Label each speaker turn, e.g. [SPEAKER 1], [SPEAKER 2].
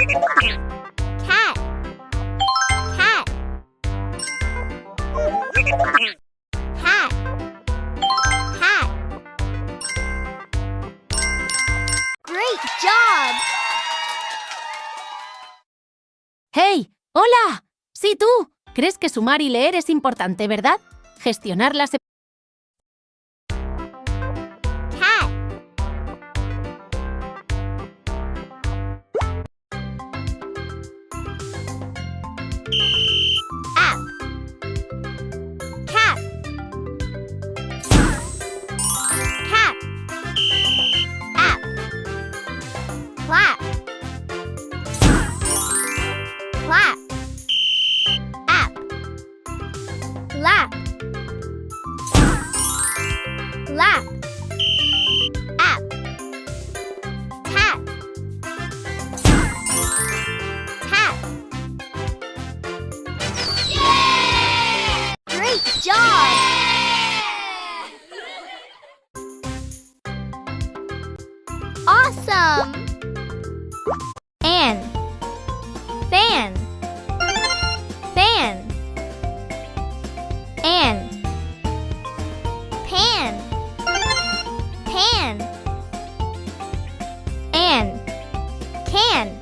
[SPEAKER 1] Cat. Cat. Hat. Hat. Great job!
[SPEAKER 2] ¡Hey! ¡Hola! Sí, tú. ¿Crees que sumar y leer es importante, verdad? Gestionar las...
[SPEAKER 1] Cat. App. Cap. Cap. App. Clap. Clap. App. Lap. Lap. App. Tap. Tap. Great job! Awesome! Fan. Fan. Fan. And. Pan. Pan. And. Can.